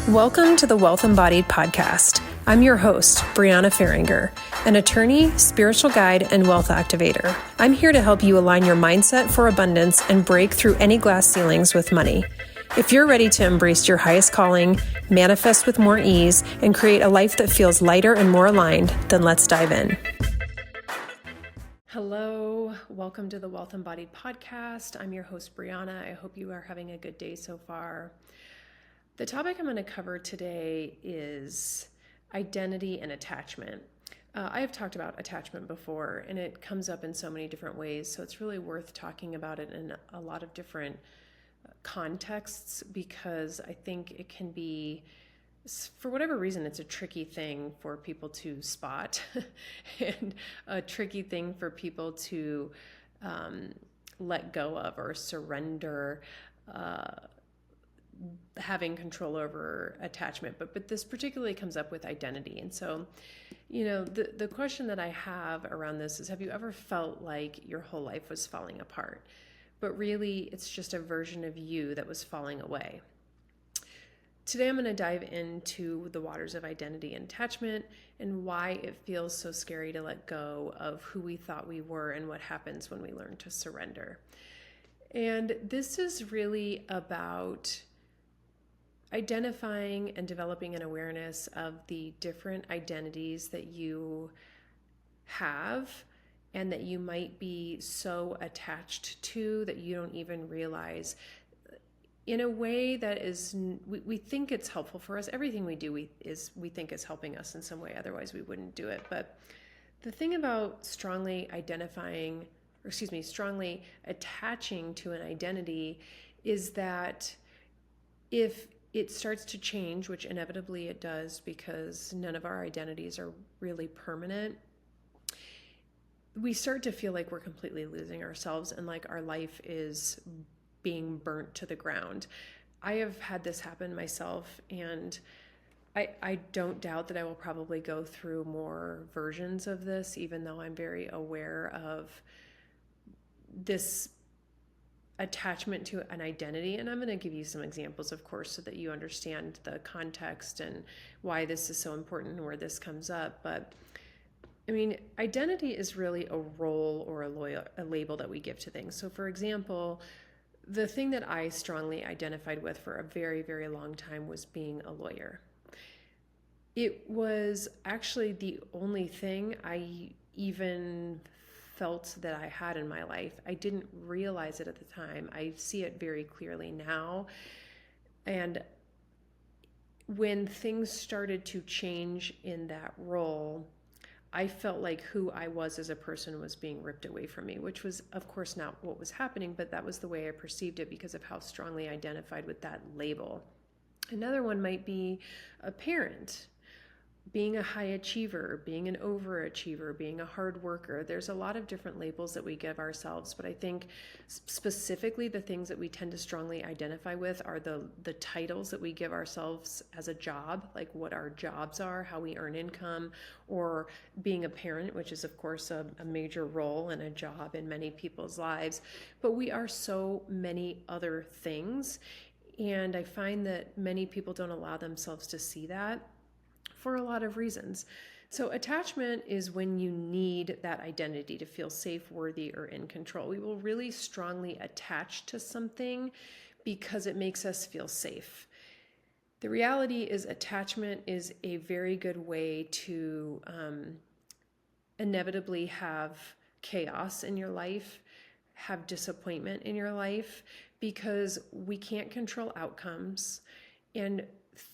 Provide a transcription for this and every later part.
Welcome to the Wealth Embodied podcast. I'm your host, Brianna Faringer, an attorney, spiritual guide, and wealth activator. I'm here to help you align your mindset for abundance and break through any glass ceilings with money. If you're ready to embrace your highest calling, manifest with more ease, and create a life that feels lighter and more aligned, then let's dive in. Hello, welcome to the Wealth Embodied podcast. I'm your host, Brianna. I hope you are having a good day so far. The topic I'm going to cover today is identity and attachment. I have talked about attachment before, and it comes up in so many different ways, so it's really worth talking about it in a lot of different contexts, because I think it can be, for whatever reason, it's a tricky thing for people to spot and a tricky thing for people to let go of or surrender having control over attachment, but this particularly comes up with identity. And so, the question that I have around this is, have you ever felt like your whole life was falling apart, but really it's just a version of you that was falling away? Today I'm going to dive into the waters of identity and attachment and why it feels so scary to let go of who we thought we were and what happens when we learn to surrender. And this is really about identifying and developing an awareness of the different identities that you have and that you might be so attached to that you don't even realize, in a way that is, we think it's helpful for us. Everything we do, we think is helping us in some way, otherwise we wouldn't do it. But the thing about strongly attaching to an identity is that if it starts to change, which inevitably it does because none of our identities are really permanent, we start to feel like we're completely losing ourselves and like our life is being burnt to the ground. I have had this happen myself, and I don't doubt that I will probably go through more versions of this, even though I'm very aware of this attachment to an identity. And I'm going to give you some examples, of course, so that you understand the context and why this is so important and where this comes up. But I mean, identity is really a role or a label that we give to things. So for example, the thing that I strongly identified with for a very, very long time was being a lawyer. It was actually the only thing I even felt that I had in my life. I didn't realize it at the time. I see it very clearly now. And when things started to change in that role, I felt like who I was as a person was being ripped away from me, which was, of course, not what was happening, but that was the way I perceived it because of how strongly identified with that label. Another one might be a parent. Being a high achiever, being an overachiever, being a hard worker. There's a lot of different labels that we give ourselves, but I think specifically the things that we tend to strongly identify with are the titles that we give ourselves as a job, like what our jobs are, how we earn income, or being a parent, which is of course a major role and a job in many people's lives. But we are so many other things, and I find that many people don't allow themselves to see that, for a lot of reasons. So attachment is when you need that identity to feel safe, worthy, or in control. We will really strongly attach to something because it makes us feel safe. The reality is attachment is a very good way to inevitably have chaos in your life, have disappointment in your life, because we can't control outcomes, and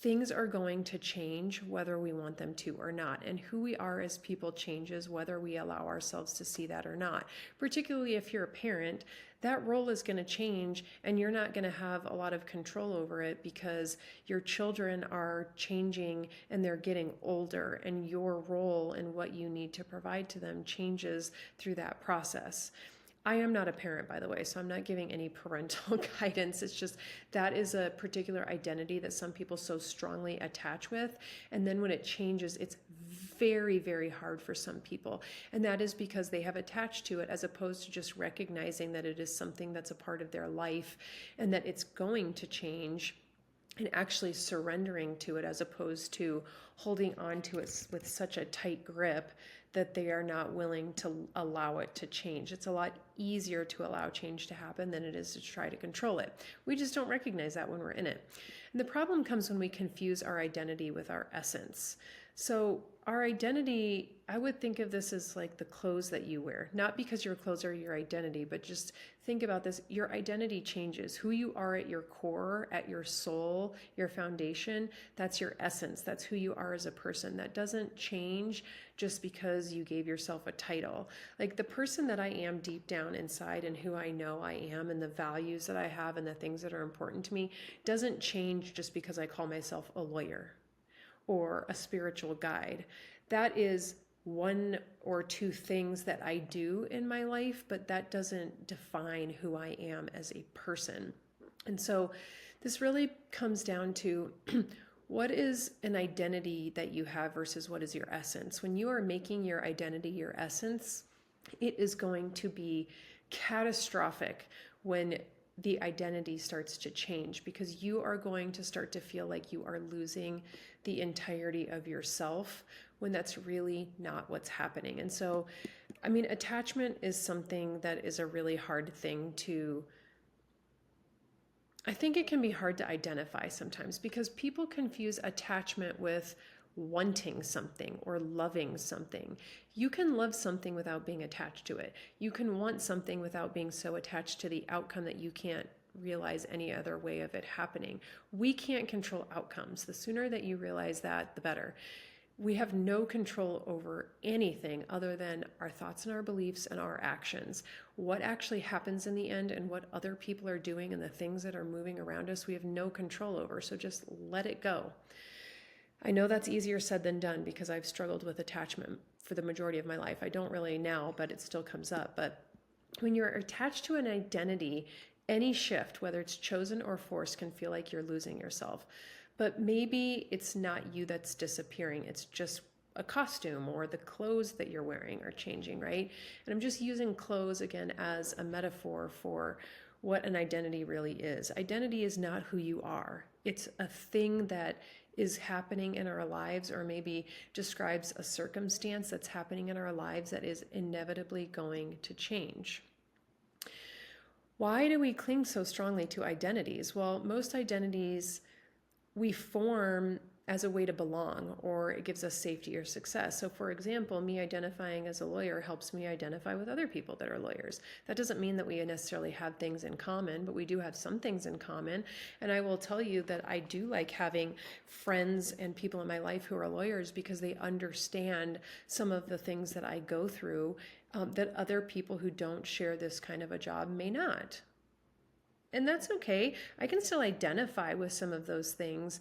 things are going to change whether we want them to or not. And who we are as people changes whether we allow ourselves to see that or not. Particularly if you're a parent, that role is going to change and you're not going to have a lot of control over it because your children are changing and they're getting older, and your role and what you need to provide to them changes through that process. I am not a parent, by the way, so I'm not giving any parental guidance. It's just that is a particular identity that some people so strongly attach with. And then when it changes, it's very, very hard for some people. And that is because they have attached to it as opposed to just recognizing that it is something that's a part of their life and that it's going to change. and actually surrendering to it, as opposed to holding on to it with such a tight grip that they are not willing to allow it to change. It's a lot easier to allow change to happen than it is to try to control it. We just don't recognize that when we're in it. And the problem comes when we confuse our identity with our essence. So our identity, I would think of this as like the clothes that you wear, not because your clothes are your identity, but just think about this. Your identity changes. Who you are at your core, at your soul, your foundation, that's your essence. That's who you are as a person. That doesn't change just because you gave yourself a title. Like the person that I am deep down inside and who I know I am and the values that I have and the things that are important to me doesn't change just because I call myself a lawyer or a spiritual guide. That is one or two things that I do in my life, but that doesn't define who I am as a person. And so this really comes down to what is an identity that you have versus what is your essence. When you are making your identity your essence, it is going to be catastrophic when the identity starts to change, because you are going to start to feel like you are losing the entirety of yourself when that's really not what's happening. And so, I mean, attachment is something that is a really hard thing to, I think it can be hard to identify sometimes, because people confuse attachment with wanting something or loving something. You can love something without being attached to it. You can want something without being so attached to the outcome that you can't realize any other way of it happening. We can't control outcomes. The sooner that you realize that, the better. We have no control over anything other than our thoughts and our beliefs and our actions. What actually happens in the end and what other people are doing and the things that are moving around us, we have no control over. So just let it go. I know that's easier said than done, because I've struggled with attachment for the majority of my life. I don't really now, but it still comes up. But when you're attached to an identity, any shift, whether it's chosen or forced, can feel like you're losing yourself. But maybe it's not you that's disappearing. It's just a costume, or the clothes that you're wearing are changing, right? And I'm just using clothes again as a metaphor for what an identity really is. Identity is not who you are. It's a thing that is happening in our lives, or maybe describes a circumstance that's happening in our lives that is inevitably going to change. Why do we cling so strongly to identities? Well, most identities we form as a way to belong, or it gives us safety or success. So for example, me identifying as a lawyer helps me identify with other people that are lawyers. That doesn't mean that we necessarily have things in common, but we do have some things in common. And I will tell you that I do like having friends and people in my life who are lawyers, because they understand some of the things that I go through that other people who don't share this kind of a job may not. And that's okay. I can still identify with some of those things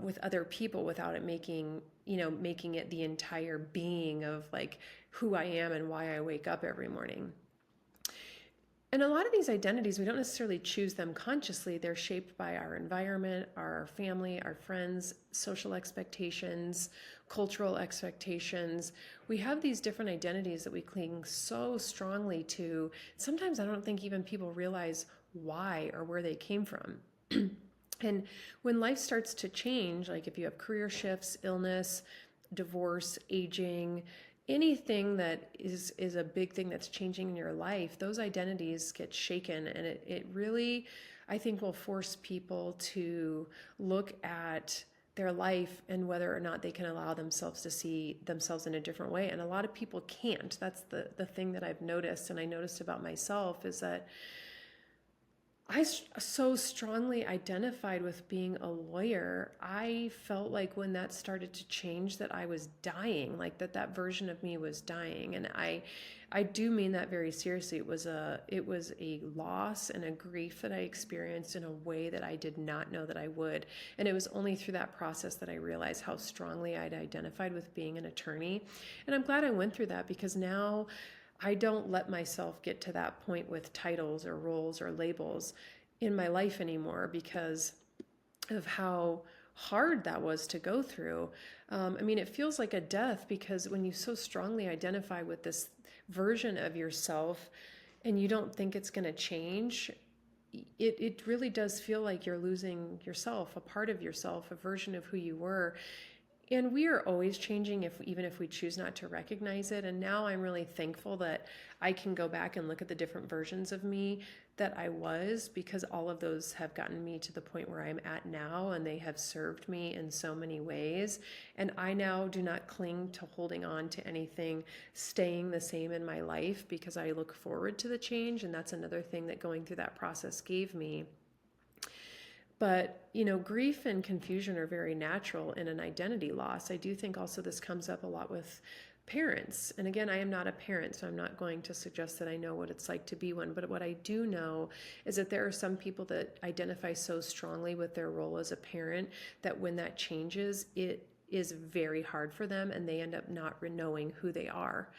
with other people without it making it the entire being of like who I am and why I wake up every morning. And a lot of these identities, we don't necessarily choose them consciously. They're shaped by our environment, our family, our friends, social expectations, cultural expectations. We have these different identities that we cling so strongly to. Sometimes I don't think even people realize why or where they came from. And when life starts to change, like if you have career shifts, illness, divorce, aging, anything that is a big thing that's changing in your life, those identities get shaken. And it really, I think, will force people to look at their life and whether or not they can allow themselves to see themselves in a different way. And a lot of people can't. That's the thing that I've noticed, and I noticed about myself, is that I so strongly identified with being a lawyer. I felt like when that started to change that I was dying, like that version of me was dying. And I do mean that very seriously. It was a loss and a grief that I experienced in a way that I did not know that I would. And it was only through that process that I realized how strongly I'd identified with being an attorney. And I'm glad I went through that, because now I don't let myself get to that point with titles or roles or labels in my life anymore, because of how hard that was to go through. I mean, it feels like a death, because when you so strongly identify with this version of yourself and you don't think it's going to change, it really does feel like you're losing yourself, a part of yourself, a version of who you were. And we are always changing, even if we choose not to recognize it. And now I'm really thankful that I can go back and look at the different versions of me that I was, because all of those have gotten me to the point where I'm at now, and they have served me in so many ways. And I now do not cling to holding on to anything staying the same in my life, because I look forward to the change. And that's another thing that going through that process gave me. But, grief and confusion are very natural in an identity loss. I do think also this comes up a lot with parents. And again, I am not a parent, so I'm not going to suggest that I know what it's like to be one. But what I do know is that there are some people that identify so strongly with their role as a parent that when that changes, it is very hard for them, and they end up not knowing who they are.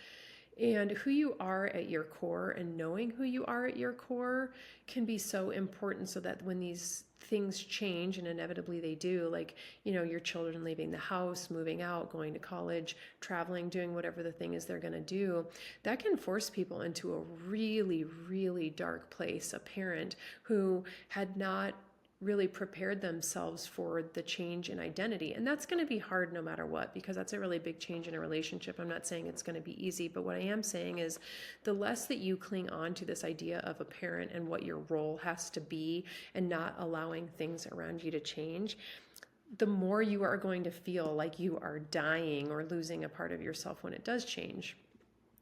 And who you are at your core, and knowing who you are at your core, can be so important, so that when these things change, and inevitably they do, like, your children leaving the house, moving out, going to college, traveling, doing whatever the thing is they're going to do, that can force people into a really, really dark place. A parent who had not really prepared themselves for the change in identity. And that's going to be hard no matter what, because that's a really big change in a relationship. I'm not saying it's going to be easy, but what I am saying is the less that you cling on to this idea of a parent and what your role has to be, and not allowing things around you to change, the more you are going to feel like you are dying or losing a part of yourself when it does change.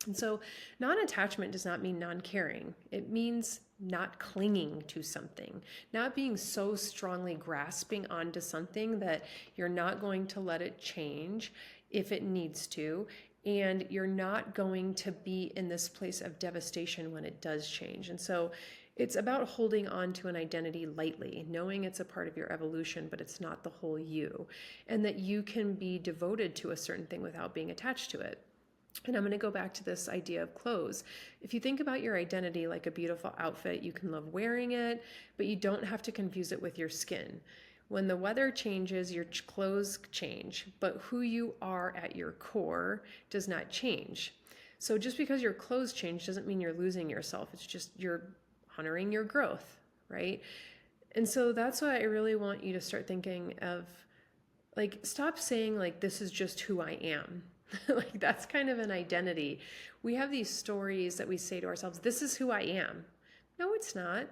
And so non-attachment does not mean non-caring. It means not clinging to something, not being so strongly grasping onto something that you're not going to let it change if it needs to, and you're not going to be in this place of devastation when it does change. And so it's about holding on to an identity lightly, knowing it's a part of your evolution, but it's not the whole you, and that you can be devoted to a certain thing without being attached to it. And I'm going to go back to this idea of clothes. If you think about your identity like a beautiful outfit, you can love wearing it, but you don't have to confuse it with your skin. When the weather changes, your clothes change, but who you are at your core does not change. So just because your clothes change doesn't mean you're losing yourself. It's just you're honoring your growth, right? And so that's why I really want you to start thinking of, like, stop saying, like, this is just who I am. Like, that's kind of an identity. We have these stories that we say to ourselves, this is who I am. No, it's not.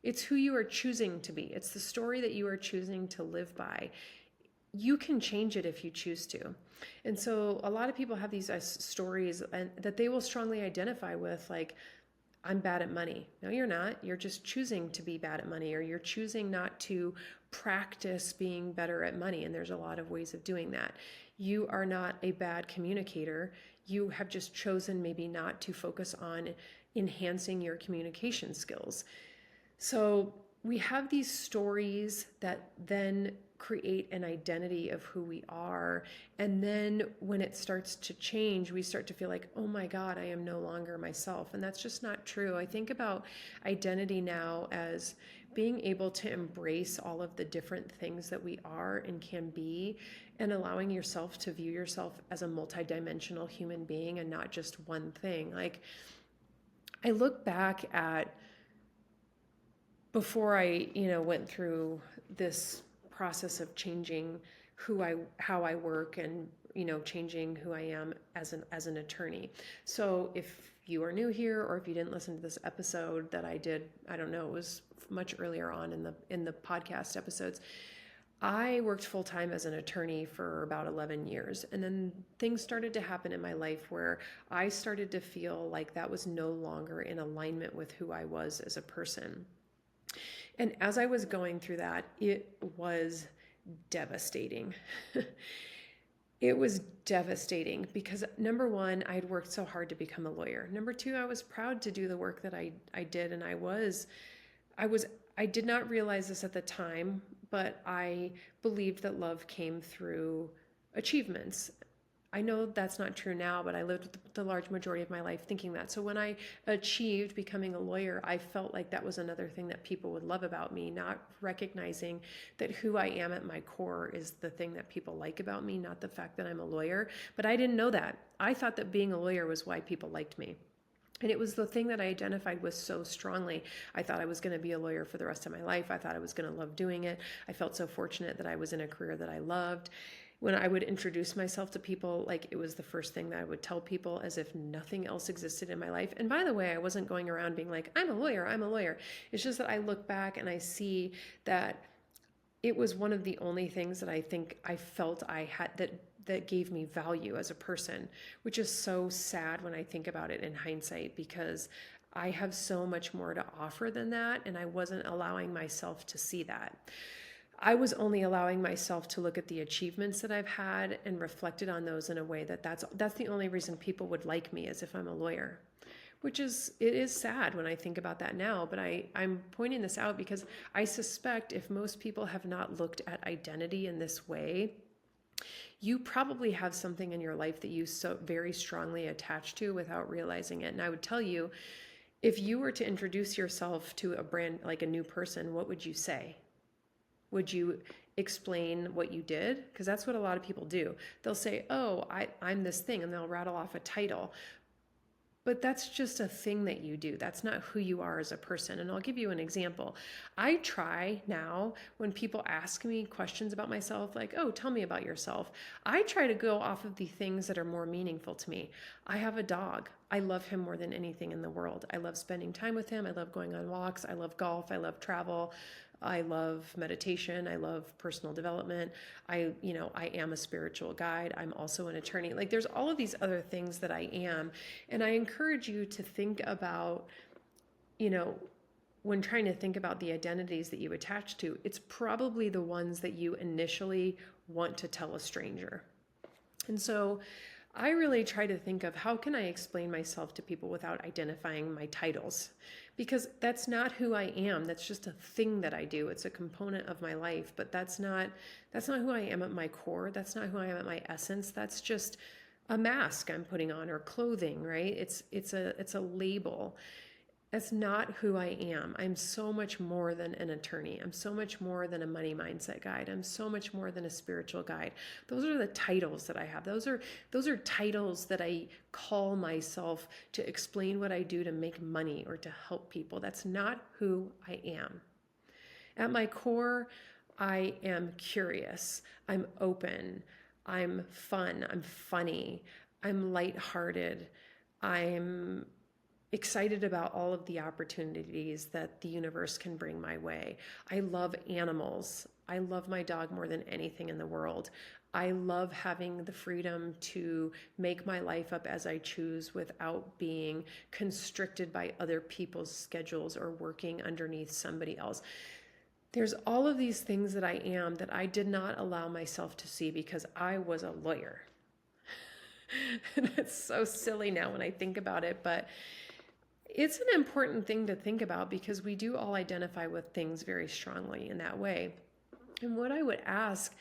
It's who you are choosing to be. It's the story that you are choosing to live by. You can change it if you choose to. And so a lot of people have these stories that they will strongly identify with, like, I'm bad at money. No, you're not. You're just choosing to be bad at money, or you're choosing not to practice being better at money. And there's a lot of ways of doing that. You are not a bad communicator. You have just chosen maybe not to focus on enhancing your communication skills. So we have these stories that then create an identity of who we are. And then when it starts to change, we start to feel like, oh my God, I am no longer myself. And that's just not true. I think about identity now as being able to embrace all of the different things that we are and can be, and allowing yourself to view yourself as a multidimensional human being and not just one thing. Like, I look back at before I, went through this process of changing how I work, and changing who I am as an attorney. So if you are new here, or if you didn't listen to this episode that I did, I don't know, it was much earlier on in the podcast episodes, I worked full time as an attorney for about 11 years. And then things started to happen in my life where I started to feel like that was no longer in alignment with who I was as a person. And as I was going through that, it was devastating. It was devastating because, number one, I'd worked so hard to become a lawyer. Number two, I was proud to do the work that I did. And I did not realize this at the time, but I believed that love came through achievements. I know that's not true now, but I lived the large majority of my life thinking that. So when I achieved becoming a lawyer, I felt like that was another thing that people would love about me, not recognizing that who I am at my core is the thing that people like about me, not the fact that I'm a lawyer. But I didn't know that. I thought that being a lawyer was why people liked me. And it was the thing that I identified with so strongly. I thought I was going to be a lawyer for the rest of my life. I thought I was going to love doing it. I felt so fortunate that I was in a career that I loved. When I would introduce myself to people, like it was the first thing that I would tell people as if nothing else existed in my life. And by the way, I wasn't going around being like, I'm a lawyer, I'm a lawyer. It's just that I look back and I see that it was one of the only things that I think I felt I had that gave me value as a person, which is so sad when I think about it in hindsight, because I have so much more to offer than that, and I wasn't allowing myself to see that. I was only allowing myself to look at the achievements that I've had and reflected on those in a way that's the only reason people would like me, as if I'm a lawyer. It is sad when I think about that now, but I'm pointing this out because I suspect if most people have not looked at identity in this way, you probably have something in your life that you so very strongly attach to without realizing it. And I would tell you, if you were to introduce yourself to a brand, like a new person, what would you say? Would you explain what you did? Because that's what a lot of people do. They'll say, oh, I'm this thing, and they'll rattle off a title. But that's just a thing that you do. That's not who you are as a person. And I'll give you an example. I try now when people ask me questions about myself, like, oh, tell me about yourself. I try to go off of the things that are more meaningful to me. I have a dog. I love him more than anything in the world. I love spending time with him. I love going on walks. I love golf. I love travel. I love meditation. I love personal development. I am a spiritual guide. I'm also an attorney. Like there's all of these other things that I am. And I encourage you to think about, when trying to think about the identities that you attach to, it's probably the ones that you initially want to tell a stranger. And so I really try to think of how can I explain myself to people without identifying my titles, because that's not who I am. That's just a thing that I do. It's a component of my life, but that's not who I am at my core. That's not who I am at my essence. That's just a mask I'm putting on, or clothing, right? It's a label. That's not who I am. I'm so much more than an attorney. I'm so much more than a money mindset guide. I'm so much more than a spiritual guide. Those are the titles that I have. Those are titles that I call myself to explain what I do to make money or to help people. That's not who I am. At my core, I am curious. I'm open. I'm fun. I'm funny. I'm lighthearted. I'm excited about all of the opportunities that the universe can bring my way. I love animals. I love my dog more than anything in the world. I love having the freedom to make my life up as I choose without being constricted by other people's schedules or working underneath somebody else. There's all of these things that I am that I did not allow myself to see because I was a lawyer. And it's so silly now when I think about it, but it's an important thing to think about because we do all identify with things very strongly in that way. And what I would ask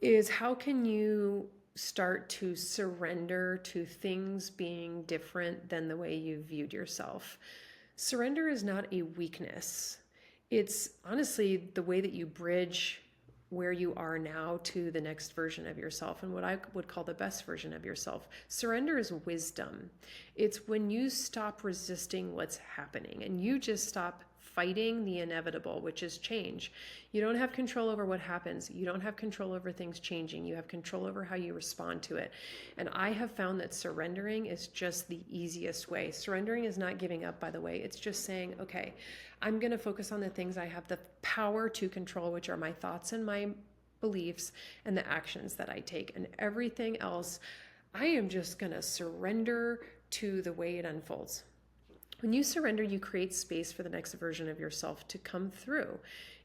is, how can you start to surrender to things being different than the way you viewed yourself? Surrender is not a weakness. It's honestly the way that you bridge where you are now to the next version of yourself, and what I would call the best version of yourself. Surrender is wisdom. It's when you stop resisting what's happening and you just stop fighting the inevitable, which is change. You don't have control over what happens. You don't have control over things changing. You have control over how you respond to it. And I have found that surrendering is just the easiest way. Surrendering is not giving up, by the way. It's just saying, okay, I'm going to focus on the things I have the power to control, which are my thoughts and my beliefs and the actions that I take. And everything else, I am just going to surrender to the way it unfolds. When you surrender, you create space for the next version of yourself to come through.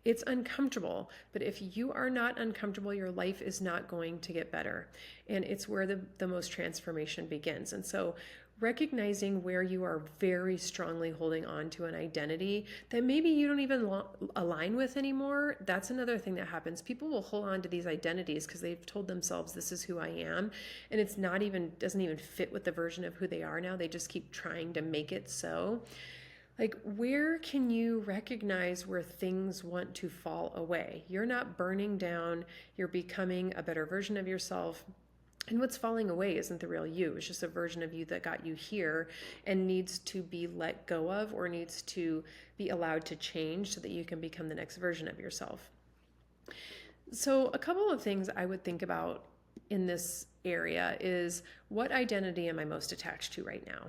It's uncomfortable, but if you are not uncomfortable, your life is not going to get better. And it's where the most transformation begins. And so recognizing where you are very strongly holding on to an identity that maybe you don't even align with anymore, that's another thing that happens. People will hold on to these identities because they've told themselves this is who I am, and it's doesn't even fit with the version of who they are now. They just keep trying to make it so. Like, where can you recognize where things want to fall away? You're not burning down, you're becoming a better version of yourself. And what's falling away isn't the real you. It's just a version of you that got you here and needs to be let go of, or needs to be allowed to change so that you can become the next version of yourself. So a couple of things I would think about in this area is, what identity am I most attached to right now?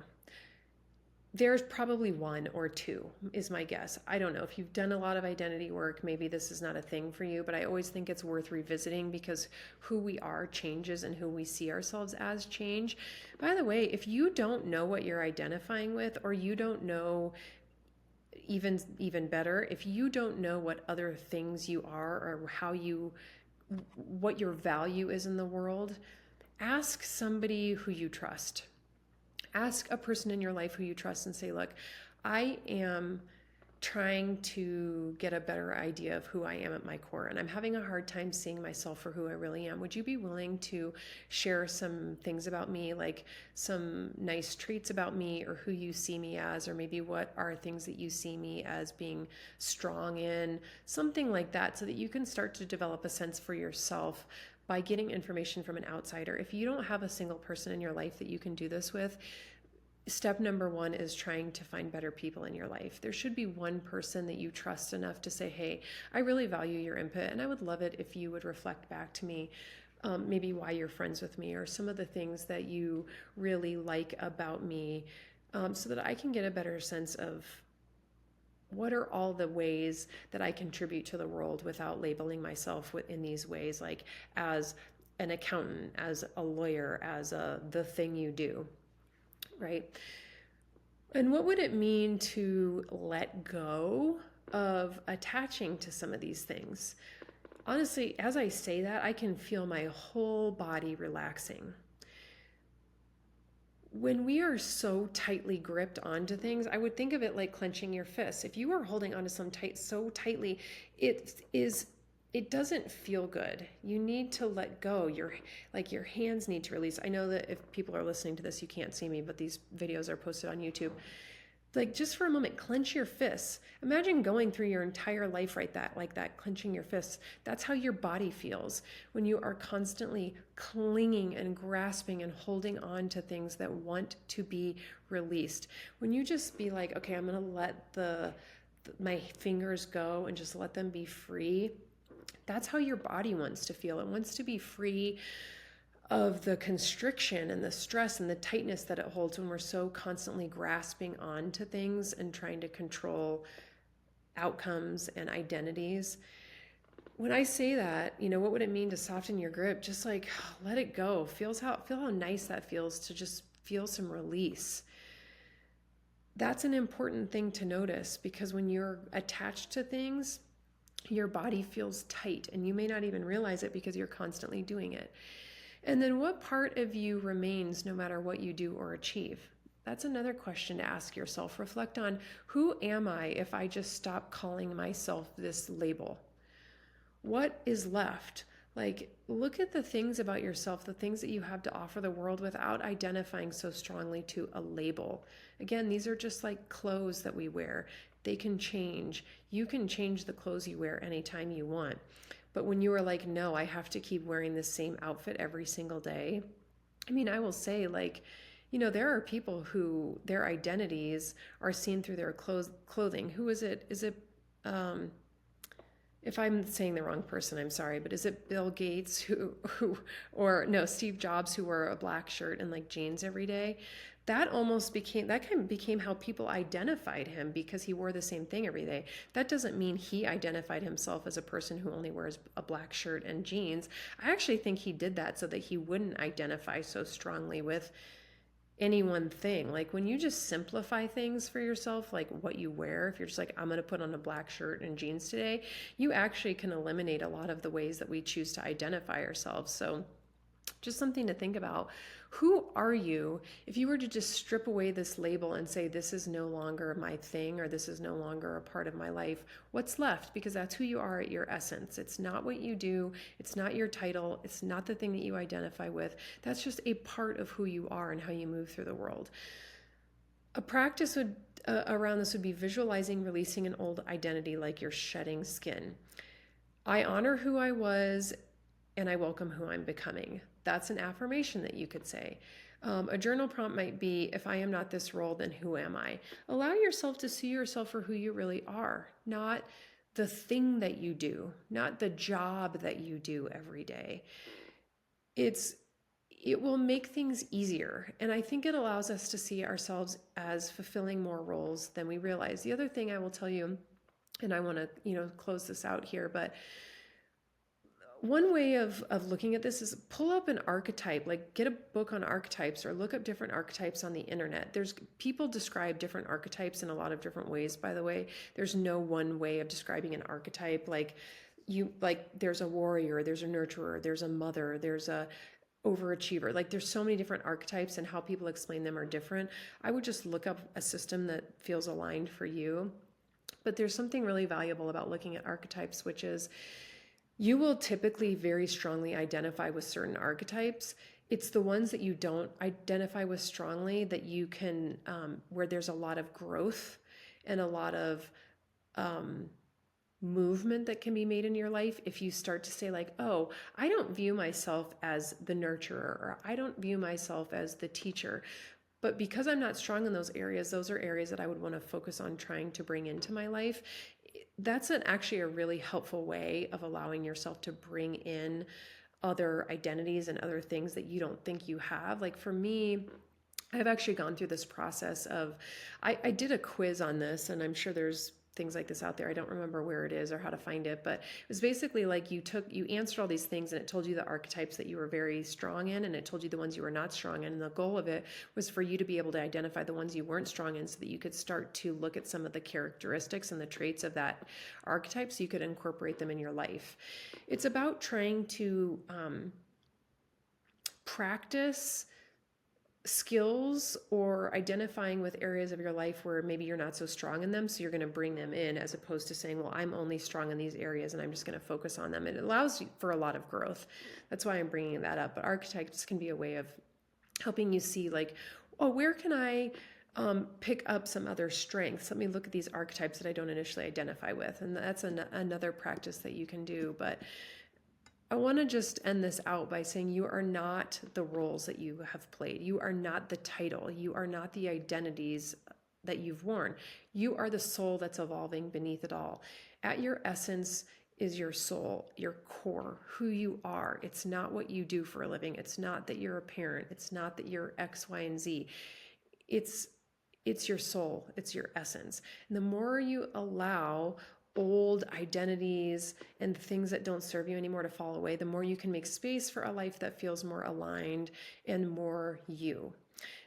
There's probably one or two, is my guess. I don't know. If you've done a lot of identity work, maybe this is not a thing for you, but I always think it's worth revisiting, because who we are changes and who we see ourselves as change. By the way, if you don't know what you're identifying with, or you don't know, even better, if you don't know what other things you are, or what your value is in the world, ask somebody who you trust. Ask a person in your life who you trust and say, look, I am trying to get a better idea of who I am at my core, and I'm having a hard time seeing myself for who I really am. Would you be willing to share some things about me, like some nice traits about me, or who you see me as, or maybe what are things that you see me as being strong in, something like that, so that you can start to develop a sense for yourself by getting information from an outsider. If you don't have a single person in your life that you can do this with, step number one is trying to find better people in your life. There should be one person that you trust enough to say, hey, I really value your input, and I would love it if you would reflect back to me maybe why you're friends with me, or some of the things that you really like about me, so that I can get a better sense of what are all the ways that I contribute to the world without labeling myself in these ways, like as an accountant, as a lawyer, as the thing you do, right? And what would it mean to let go of attaching to some of these things? Honestly, as I say that, I can feel my whole body relaxing. When we are so tightly gripped onto things, I would think of it like clenching your fists. If you are holding onto so tightly, it doesn't feel good. You need to let go. Your hands need to release. I know that if people are listening to this, you can't see me, but these videos are posted on YouTube. Like, just for a moment, clench your fists. Imagine going through your entire life like that, clenching your fists. That's how your body feels when you are constantly clinging and grasping and holding on to things that want to be released. When you just be like, okay, I'm going to let my fingers go and just let them be free. That's how your body wants to feel. It wants to be free of the constriction and the stress and the tightness that it holds when we're so constantly grasping onto things and trying to control outcomes and identities. When I say that, what would it mean to soften your grip? Just like let it go. Feel how nice that feels to just feel some release. That's an important thing to notice, because when you're attached to things, your body feels tight, and you may not even realize it because you're constantly doing it. And then what part of you remains no matter what you do or achieve? That's another question to ask yourself. Reflect on, who am I if I just stop calling myself this label? What is left? Like, look at the things about yourself, the things that you have to offer the world without identifying so strongly to a label. Again, these are just like clothes that we wear. They can change. You can change the clothes you wear anytime you want. But when you are like, no, I have to keep wearing the same outfit every single day. I mean, I will say, like, there are people who their identities are seen through their clothing. Who is it? Is it, if I'm saying the wrong person, I'm sorry, but is it Bill Gates or no, Steve Jobs, who wore a black shirt and like jeans every day? That kind of became how people identified him, because he wore the same thing every day. That doesn't mean he identified himself as a person who only wears a black shirt and jeans. I actually think he did that so that he wouldn't identify so strongly with any one thing. Like, when you just simplify things for yourself, like what you wear, if you're just like, I'm going to put on a black shirt and jeans today, you actually can eliminate a lot of the ways that we choose to identify ourselves. So just something to think about. Who are you if you were to just strip away this label and say, this is no longer my thing, or this is no longer a part of my life? What's left? Because that's who you are at your essence. It's not what you do. It's not your title. It's not the thing that you identify with. That's just a part of who you are and how you move through the world. A practice around this would be visualizing releasing an old identity, like you're shedding skin. I honor who I was and I welcome who I'm becoming. That's an affirmation that you could say. A journal prompt might be, if I am not this role, then who am I? Allow yourself to see yourself for who you really are, not the thing that you do, not the job that you do every day. It will make things easier. And I think it allows us to see ourselves as fulfilling more roles than we realize. The other thing I will tell you, and I want to, close this out here, but one way of looking at this is pull up an archetype, like get a book on archetypes or look up different archetypes on the internet. People describe different archetypes in a lot of different ways, by the way. There's no one way of describing an archetype. There's a warrior, there's a nurturer, there's a mother, there's a overachiever. Like there's so many different archetypes, and how people explain them are different. I would just look up a system that feels aligned for you. But there's something really valuable about looking at archetypes, which is you will typically very strongly identify with certain archetypes. It's the ones that you don't identify with strongly that you can, where there's a lot of growth and a lot of movement that can be made in your life. If you start to say like, oh, I don't view myself as the nurturer, or I don't view myself as the teacher, but because I'm not strong in those are areas that I would want to focus on trying to bring into my life. That's actually a really helpful way of allowing yourself to bring in other identities and other things that you don't think you have. Like for me, I've actually gone through this process of, I did a quiz on this, and I'm sure there's things like this out there. I don't remember where it is or how to find it, but it was basically like you answered all these things, and it told you the archetypes that you were very strong in, and it told you the ones you were not strong in. And the goal of it was for you to be able to identify the ones you weren't strong in, so that you could start to look at some of the characteristics and the traits of that archetype, so you could incorporate them in your life. It's about trying to practice skills or identifying with areas of your life where maybe you're not so strong in them, so you're going to bring them in, as opposed to saying, well, I'm only strong in these areas and I'm just going to focus on them. It allows you for a lot of growth. That's why I'm bringing that up. But archetypes can be a way of helping you see like, oh, where can I pick up some other strengths? Let me look at these archetypes that I don't initially identify with. And that's another practice that you can do. But I want to just end this out by saying you are not the roles that you have played. You are not the title. You are not the identities that you've worn. You are the soul that's evolving beneath it all. At your essence is your soul, your core, who you are. It's not what you do for a living. It's not that you're a parent. It's not that you're X, Y, and Z. It's your soul. It's your essence. And the more you allow old identities and things that don't serve you anymore to fall away, the more you can make space for a life that feels more aligned and more you.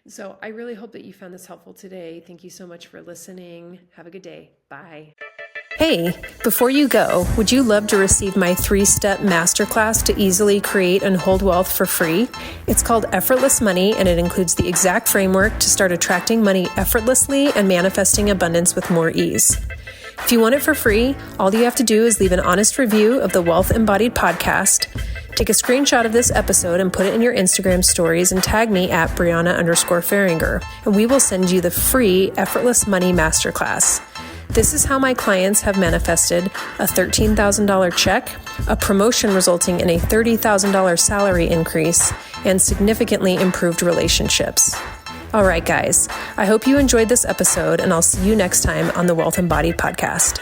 So I really hope that you found this helpful today. Thank you so much for listening. Have a good day. Bye. Hey, before you go, would you love to receive my 3-step masterclass to easily create and hold wealth for free? It's called Effortless Money, and it includes the exact framework to start attracting money effortlessly and manifesting abundance with more ease. If you want it for free, all you have to do is leave an honest review of the Wealth Embodied podcast, take a screenshot of this episode and put it in your Instagram stories and tag me at Brianna_Faringer, and we will send you the free Effortless Money Masterclass. This is how my clients have manifested a $13,000 check, a promotion resulting in a $30,000 salary increase, and significantly improved relationships. All right, guys, I hope you enjoyed this episode, and I'll see you next time on the Wealth Embodied podcast.